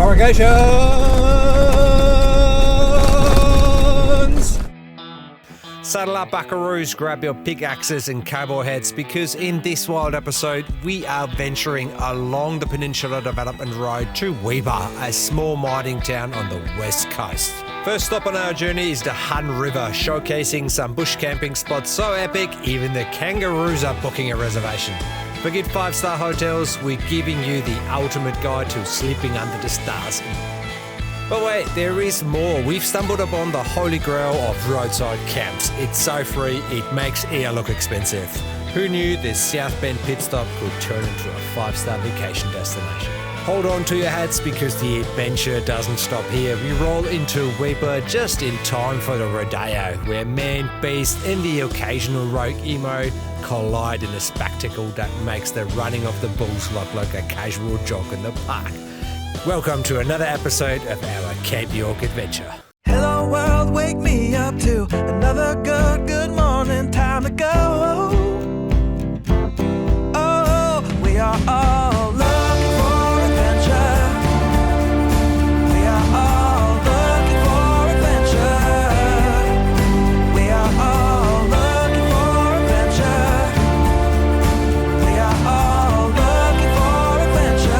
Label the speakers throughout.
Speaker 1: Corrugations! Saddle up, buckaroos, grab your pickaxes and cowboy hats, because in this wild episode we are venturing along the Peninsula Development Road to Weipa, a small mining town on the west coast. First stop on our journey is the Hann River, showcasing some bush camping spots so epic even the kangaroos are booking a reservation. Forget 5-star hotels, we're giving you the ultimate guide to sleeping under the stars. But wait, there is more. We've stumbled upon the holy grail of roadside camps. It's so free, it makes air look expensive. Who knew this South Bend pit stop could turn into a 5-star vacation destination? Hold on to your hats because the adventure doesn't stop here. We roll into Weipa just in time for the Rodeo, where man, beast and the occasional rogue emo collide in a spectacle that makes the running of the bulls look like a casual jog in the park. Welcome to another episode of our Cape York adventure.
Speaker 2: Hello world, wake me up to another good morning, time to go. Oh, we are all looking for adventure. We are all looking for adventure. We are all looking for adventure. We are all looking for adventure.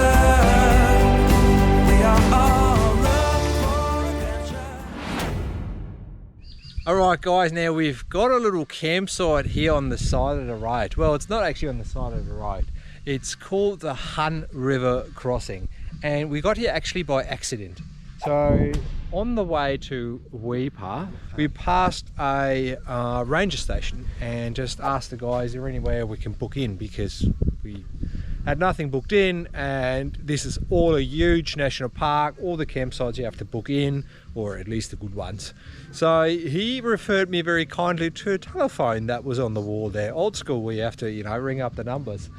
Speaker 1: Alright guys, now we've got a little campsite here on the side of the road. Well, it's not actually on the side of the road. It's called the Hann River crossing, and we got here actually by accident. So on the way to Weipa, we passed a ranger station and just asked the guys, is there anywhere we can book in, because we had nothing booked in, and this is all a huge national park. All the campsites you have to book in, or at least the good ones. So he referred me very kindly to a telephone that was on the wall there, old school, where you have to, you know, ring up the numbers.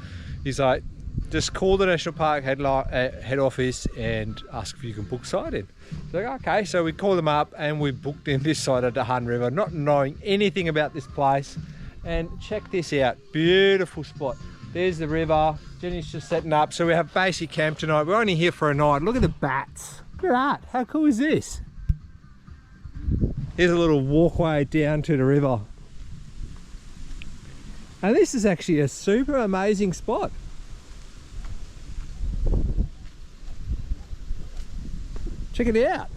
Speaker 1: He's like, just call the national park head office and ask if you can book site in. So like, okay, so we called them up and we booked in this side of the Hann River, not knowing anything about this place. And check this out, beautiful spot. There's the river, Jenny's just setting up. So we have basic camp tonight. We're only here for a night. Look at the bats. Look at that, how cool is this? Here's a little walkway down to the river. And this is actually a super amazing spot. Check it out.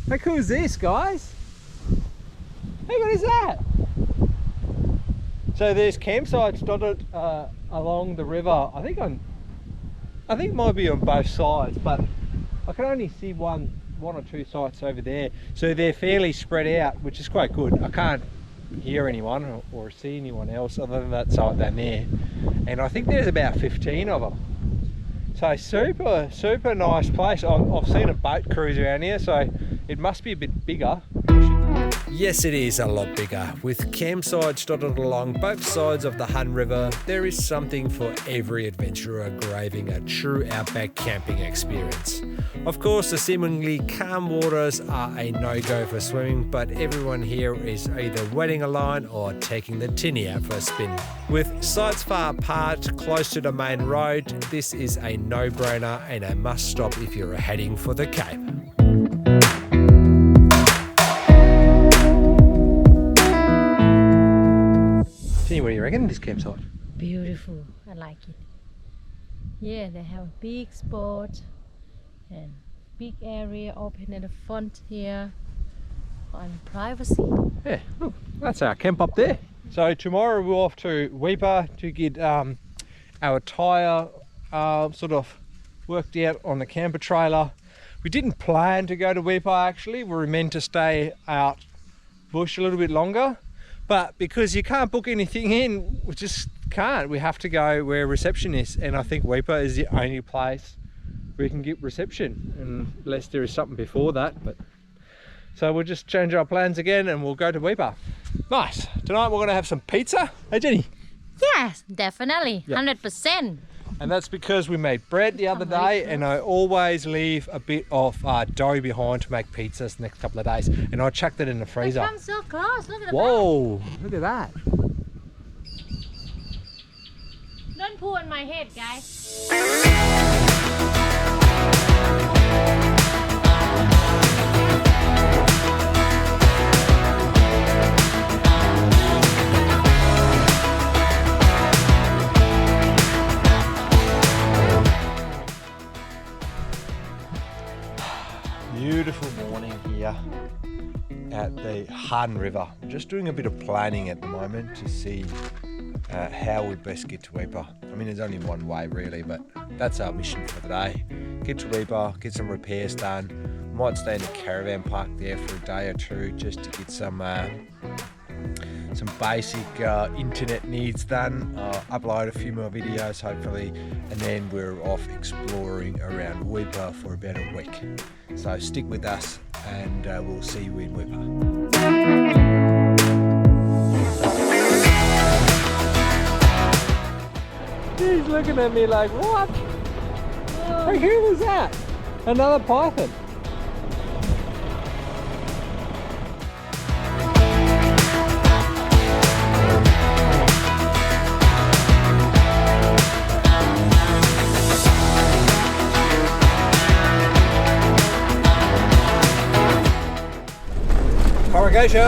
Speaker 1: How cool is this, guys? Hey, what is that? So there's campsites dotted along the river. I think it might be on both sides, but I can only see one or two sites over there. So they're fairly spread out, which is quite good. I can't hear anyone or see anyone else other than that site down there. And I think there's about 15 of them. So super nice place. I've seen a boat cruise around here, so it must be a bit bigger. Yes, it is a lot bigger. With campsites dotted along both sides of the Hann River, there is something for every adventurer craving a true outback camping experience. Of course, the seemingly calm waters are a no-go for swimming, but everyone here is either wetting a line or taking the tinny out for a spin. With sites far apart, close to the main road, this is a no-brainer and a must-stop if you're heading for the Cape. What do you reckon of this campsite?
Speaker 3: Beautiful, I like it. Yeah, they have a big spot and big area open at the front here on privacy.
Speaker 1: Yeah, look, that's our camp up there. So tomorrow we're off to Weipa to get our attire sort of worked out on the camper trailer. We didn't plan to go to Weipa actually. We were meant to stay out bush a little bit longer. But because you can't book anything in, we just can't. We have to go where reception is. And I think Weipa is the only place where you can get reception, unless there is something before that. But so we'll just change our plans again and we'll go to Weipa. Nice. Tonight we're gonna have some pizza. Hey Jenny?
Speaker 3: Yes, definitely, 100%.
Speaker 1: And that's because we made bread the other day, and I always leave a bit of dough behind to make pizzas the next couple of days, and I chucked it in the freezer.
Speaker 3: They come so close, look at the
Speaker 1: Whoa, look at that.
Speaker 3: Don't pull on my head, guys.
Speaker 1: Beautiful morning here at the Hann River. I'm just doing a bit of planning at the moment to see how we best get to Weipa. I mean, there's only one way really, but that's our mission for the day. Get to Weipa, get some repairs done. Might stay in the caravan park there for a day or two just to get some basic internet needs done. Upload a few more videos hopefully, and then we're off exploring around Weipa for about a week. So stick with us and we'll see you in Weipa. He's looking at me like, what? Hey, who was that? Another python. Corrugations!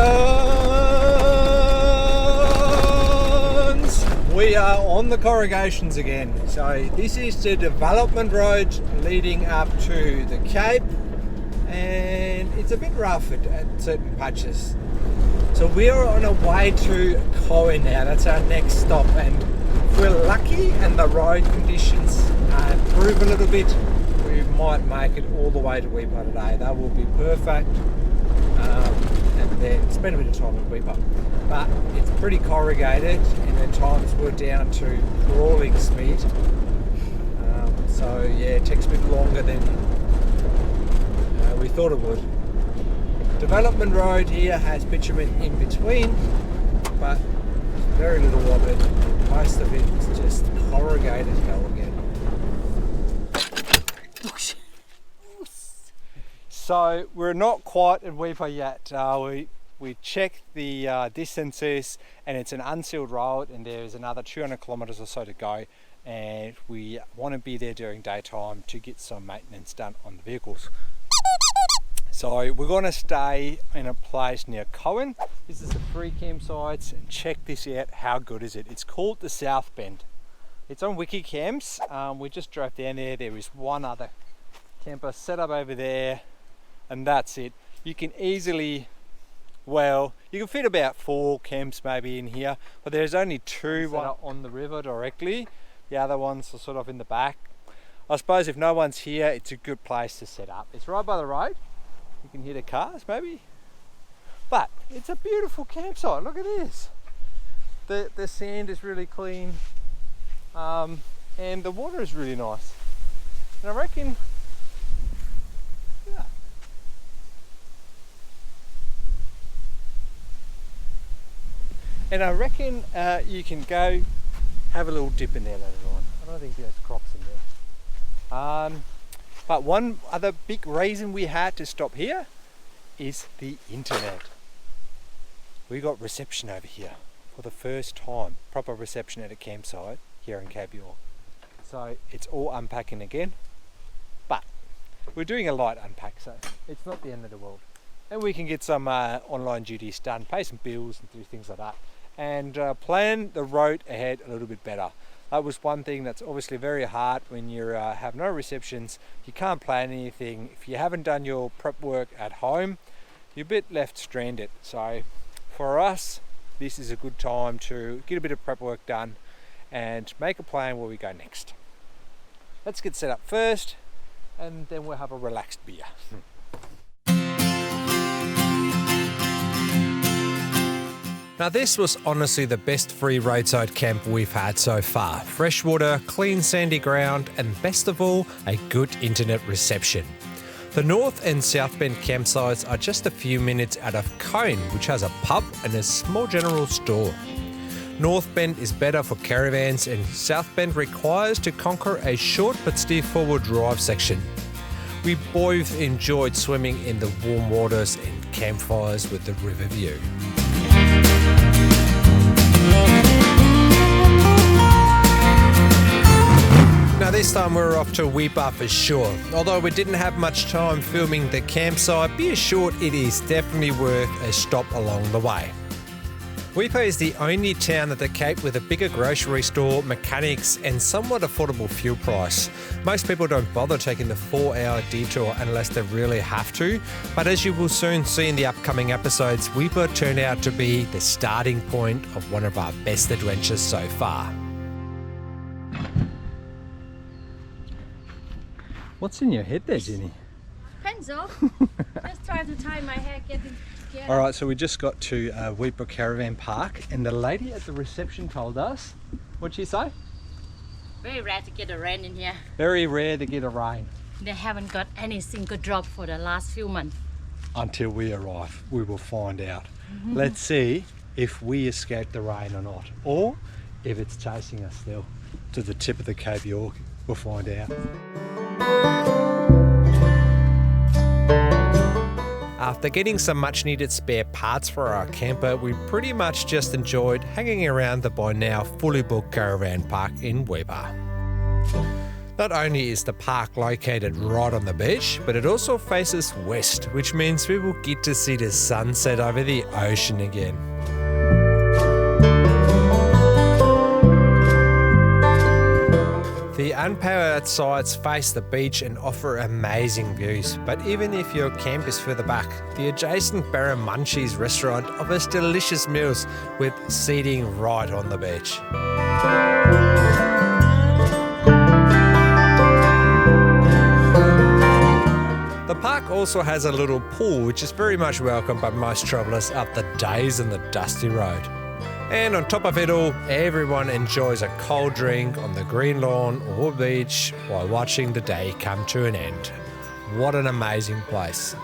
Speaker 1: We are on the corrugations again. So this is the development road leading up to the Cape, and it's a bit rough at certain patches. So we're on our way to Cowboys now. That's our next stop, and if we're lucky and the road conditions improve a little bit, we might make it all the way to Weipa today. That will be perfect. And then spend a bit of time in Weipa. But it's pretty corrugated, and at times we're down to crawling speed. So yeah, it takes a bit longer than we thought it would. Development road here has bitumen in between, but very little of it. Most of it is just corrugated hell again. So we're not quite at Weipa yet. We checked the distances, and it's an unsealed road, and there's another 200 kilometers or so to go, and we want to be there during daytime to get some maintenance done on the vehicles. So we're going to stay in a place near Cowboys. This is the free campsites, and check this out. How good is it? It's called the South Bend. It's on Wiki Camps. We just drove down there. There is one other camper set up over there, and that's it. You can easily, well, you can fit about 4 camps maybe in here, but there's only 2 that are on the river directly. The other ones are sort of in the back. I suppose if no one's here, it's a good place to set up. It's right by the road. You can hear the cars maybe, but it's a beautiful campsite. Look at this. The sand is really clean, and the water is really nice. And I reckon, yeah. And I reckon you can go have a little dip in there later on. I don't think there's crocs in there. But one other big reason we had to stop here is the internet. We got reception over here for the first time. Proper reception at a campsite here in Cape York. So it's all unpacking again. But we're doing a light unpack, so it's not the end of the world. And we can get some online duties done, pay some bills and do things like that. And plan the road ahead a little bit better. That was one thing that's obviously very hard when you have no receptions. You can't plan anything. If you haven't done your prep work at home, you're a bit left stranded. So for us, this is a good time to get a bit of prep work done and make a plan where we go next. Let's get set up first, and then we'll have a relaxed beer.
Speaker 4: Now this was honestly the best free roadside camp we've had so far. Fresh water, clean sandy ground, and best of all, a good internet reception. The North and South Bend campsites are just a few minutes out of Cowboys, which has a pub and a small general store. North Bend is better for caravans, and South Bend requires to conquer a short but still forward drive section. We both enjoyed swimming in the warm waters and campfires with the river view. Now this time we're off to Weipa for sure. Although we didn't have much time filming the campsite, be assured it is definitely worth a stop along the way. Weipa is the only town at the Cape with a bigger grocery store, mechanics and somewhat affordable fuel price. Most people don't bother taking the 4-hour detour unless they really have to, but as you will soon see in the upcoming episodes, Weipa turned out to be the starting point of one of our best adventures so far.
Speaker 1: What's in your head there, Jenny?
Speaker 3: Pencil. Just try to tie my hair, get it together.
Speaker 1: Alright, so we just got to Weipa Caravan Park and the lady at the reception told us, what'd she say?
Speaker 3: Very rare to get a rain in here.
Speaker 1: Very rare to get a rain.
Speaker 3: They haven't got any single drop for the last few months.
Speaker 1: Until we arrive, we will find out. Let's see if we escape the rain or not, or if it's chasing us still to the tip of the Cape York. We'll find out.
Speaker 4: After getting some much needed spare parts for our camper, we pretty much just enjoyed hanging around the by now fully booked caravan park in Weipa. Not only is the park located right on the beach, but it also faces west, which means we will get to see the sunset over the ocean again. The unpowered sides face the beach and offer amazing views, but even if your camp is further back, the adjacent Munchies restaurant offers delicious meals with seating right on the beach. The park also has a little pool which is very much welcome by most travellers up the days and the dusty road. And on top of it all, everyone enjoys a cold drink on the green lawn or beach while watching the day come to an end. What an amazing place.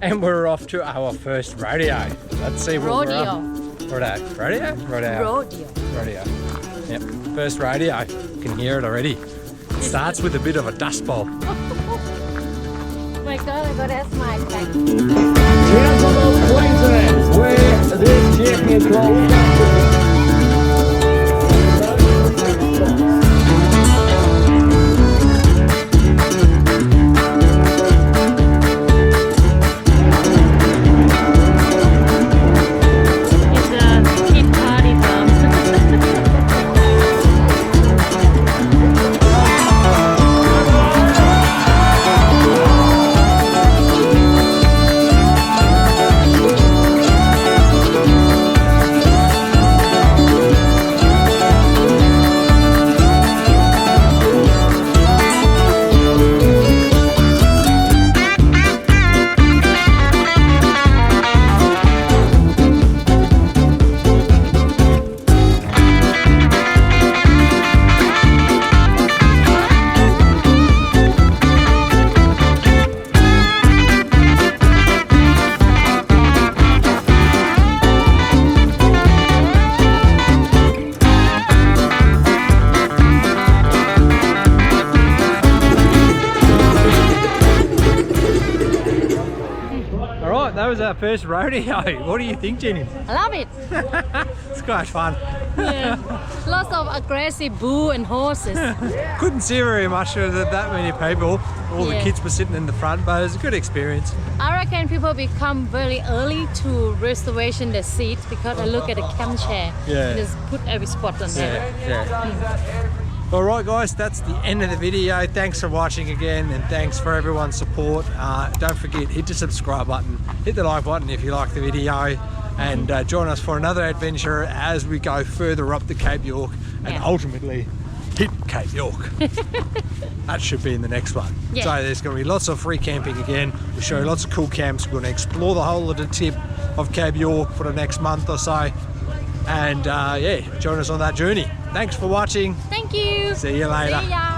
Speaker 1: And we're off to our first rodeo. Let's see what we're up. Rodeo? Yep, first rodeo. You can hear it already. It starts with a bit of a dust bowl.
Speaker 3: Oh my god, I gotta ask my back.
Speaker 5: Gentlemen, Queensland, where this champion goes.
Speaker 1: That was our first rodeo. What do you think, Jenny?
Speaker 3: I love it.
Speaker 1: It's quite fun.
Speaker 3: Yeah. Lots of aggressive bull and horses.
Speaker 1: Couldn't see very much of that many people. All the kids were sitting in the front, but it was a good experience.
Speaker 3: I reckon people become very early to reservation the seats because I look at the camp chair.
Speaker 1: Yeah.
Speaker 3: And just put every spot on there.
Speaker 1: Yeah. Alright guys, that's the end of the video. Thanks for watching again and thanks for everyone's support. Don't forget, hit the subscribe button, hit the like button if you like the video, and join us for another adventure as we go further up the Cape York and ultimately hit Cape York. That should be in the next one.
Speaker 3: Yeah.
Speaker 1: So there's going to be lots of free camping again. We'll show you lots of cool camps. We're going to explore the whole of the tip of Cape York for the next month or so. And yeah, join us on that journey. Thanks for watching.
Speaker 3: Thank you.
Speaker 1: See you later.
Speaker 3: See ya.